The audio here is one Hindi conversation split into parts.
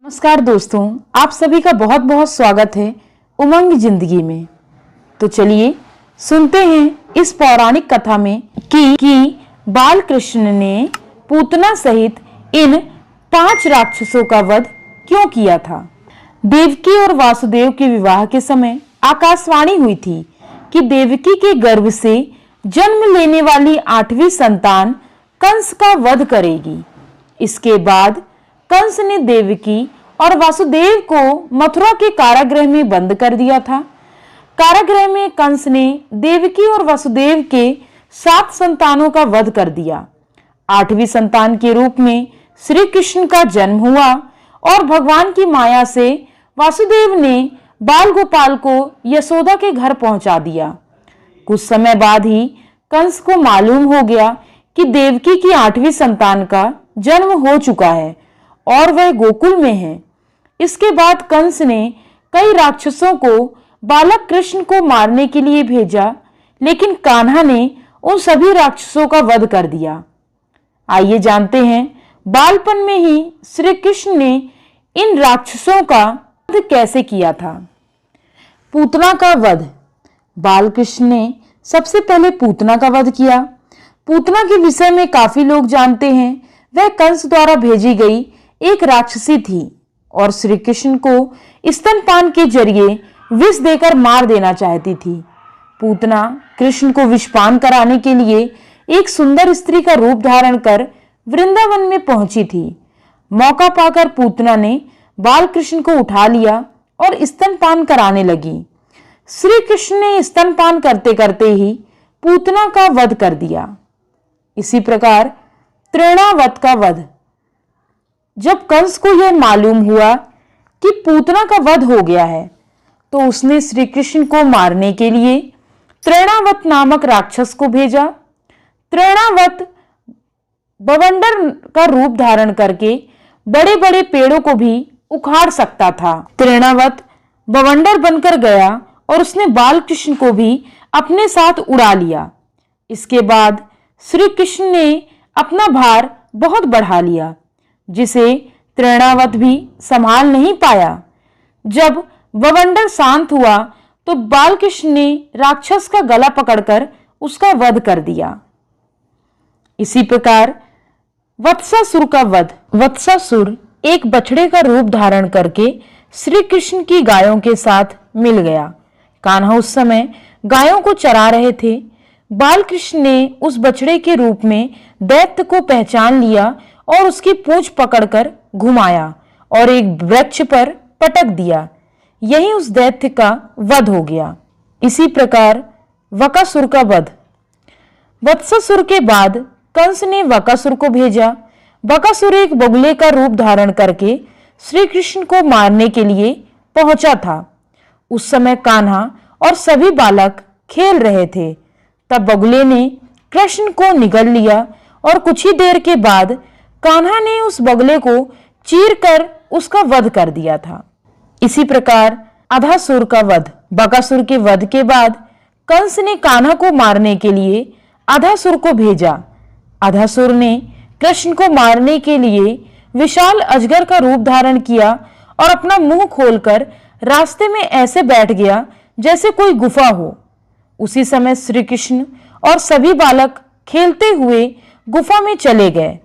नमस्कार दोस्तों, आप सभी का बहुत बहुत स्वागत है उमंग जिंदगी में। तो चलिए सुनते हैं इस पौराणिक कथा में कि बाल कृष्ण ने पूतना सहित इन 5 राक्षसों का वध क्यों किया था। देवकी और वासुदेव के विवाह के समय आकाशवाणी हुई थी कि देवकी के गर्भ से जन्म लेने वाली 8वीं संतान कंस का वध करेगी। इसके बाद कंस ने देवकी और वासुदेव को मथुरा के कारागृह में बंद कर दिया था। कारागृह में कंस ने देवकी और वासुदेव के 7 संतानों का वध कर दिया। 8वीं संतान के रूप में श्री कृष्ण का जन्म हुआ और भगवान की माया से वासुदेव ने बाल गोपाल को यशोदा के घर पहुंचा दिया। कुछ समय बाद ही कंस को मालूम हो गया कि देवकी की 8वीं संतान का जन्म हो चुका है और वह गोकुल में है। इसके बाद कंस ने कई राक्षसों को बालक कृष्ण को मारने के लिए भेजा, लेकिन कान्हा ने उन सभी राक्षसों का वध कर दिया। आइए जानते हैं बालपन में ही श्री कृष्ण ने इन राक्षसों का वध कैसे किया था। पूतना का वध। बाल कृष्ण ने सबसे पहले पूतना का वध किया। पूतना के विषय में काफी लोग जानते हैं। वह कंस द्वारा भेजी गई एक राक्षसी थी और श्री कृष्ण को स्तनपान के जरिए विष देकर मार देना चाहती थी। पूतना कृष्ण को विषपान कराने के लिए एक सुंदर स्त्री का रूप धारण कर वृंदावन में पहुंची थी। मौका पाकर पूतना ने बाल कृष्ण को उठा लिया और स्तनपान कराने लगी। श्री कृष्ण ने स्तनपान करते करते ही पूतना का वध कर दिया। इसी प्रकार तृणावत का वध। जब कंस को यह मालूम हुआ कि पूतना का वध हो गया है, तो उसने श्री कृष्ण को मारने के लिए तृणावत नामक राक्षस को भेजा। तृणावत बवंडर का रूप धारण करके बड़े बड़े पेड़ों को भी उखाड़ सकता था। तृणावत बवंडर बनकर गया और उसने बाल कृष्ण को भी अपने साथ उड़ा लिया। इसके बाद श्री कृष्ण ने अपना भार बहुत बढ़ा लिया, जिसे तृणावत भी संभाल नहीं पाया। जब बवंडर शांत हुआ तो बाल कृष्ण ने राक्षस का गला पकड़कर उसका वध कर दिया। इसी प्रकार वत्सासुर का वध। वत्सासुर एक बछड़े का रूप धारण करके श्री कृष्ण की गायों के साथ मिल गया। कान्हा उस समय गायों को चरा रहे थे। बाल कृष्ण ने उस बछड़े के रूप में दैत्य को पहचान लिया और उसकी पूंछ पकड़कर घुमाया और एक वृक्ष पर पटक दिया। यही उस दैत्य का वध हो गया। इसी प्रकार वकासुर का वध। वत्सासुर के बाद कंस ने वकासुर को भेजा। वकासुर एक बगुले का रूप धारण करके श्री कृष्ण को मारने के लिए पहुंचा था। उस समय कान्हा और सभी बालक खेल रहे थे। तब बगुले ने कृष्ण को निगल लिया और कुछ ही देर के बाद कान्हा ने उस बगले को चीरकर उसका वध कर दिया था। इसी प्रकार अधासुर का वध। बकासुर के वध के बाद कंस ने कान्हा को मारने के लिए अधासुर को भेजा। अधासुर ने कृष्ण को मारने के लिए विशाल अजगर का रूप धारण किया और अपना मुंह खोलकर रास्ते में ऐसे बैठ गया जैसे कोई गुफा हो। उसी समय श्री कृष्ण और सभी बालक खेलते हुए गुफा में चले गए।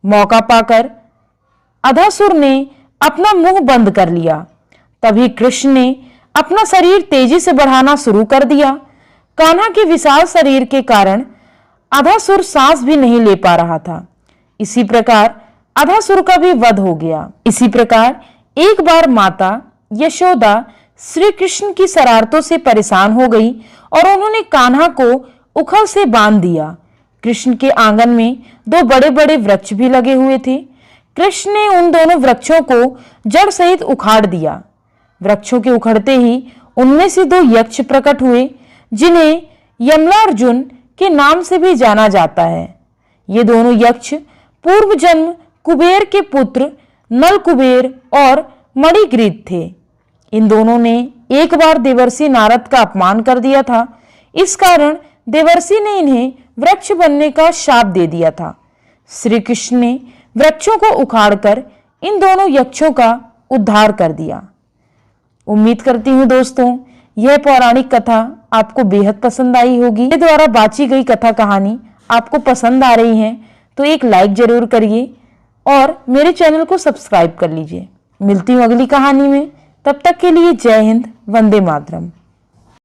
मौका पाकर अधासुर ने अपना मुंह बंद कर लिया। तभी कृष्ण ने अपना शरीर तेजी से बढ़ाना शुरू कर दिया। कान्हा के विशाल शरीर के कारण अधासुर सांस भी नहीं ले पा रहा था। इसी प्रकार अधासुर का भी वध हो गया। इसी प्रकार एक बार माता यशोदा श्री कृष्ण की शरारतों से परेशान हो गई और उन्होंने कान्हा को उखल से बांध दिया। कृष्ण के आंगन में 2 बड़े बड़े वृक्ष भी लगे हुए थे। कृष्ण ने उन दोनों वृक्षों को जड़ सहित उखाड़ दिया। वृक्षों के उखड़ते ही उनमें से 2 यक्ष प्रकट हुए, जिन्हें यमलार्जुन के नाम से भी जाना जाता है। ये दोनों यक्ष पूर्व जन्म कुबेर के पुत्र नल कुबेर और मणिग्रीव थे। इन दोनों ने एक बार देवर्षि नारद का अपमान कर दिया था। इस कारण देवर्षि ने इन्हें वृक्ष बनने का शाप दे दिया था। श्री कृष्ण ने वृक्षों को उखाड़कर इन दोनों यक्षों का उद्धार कर दिया। उम्मीद करती हूँ दोस्तों यह पौराणिक कथा आपको बेहद पसंद आई होगी। मेरे द्वारा बांची गई कथा कहानी आपको पसंद आ रही है तो एक लाइक जरूर करिए और मेरे चैनल को सब्सक्राइब कर लीजिए। मिलती हूँ अगली कहानी में, तब तक के लिए जय हिंद, वंदे मातरम।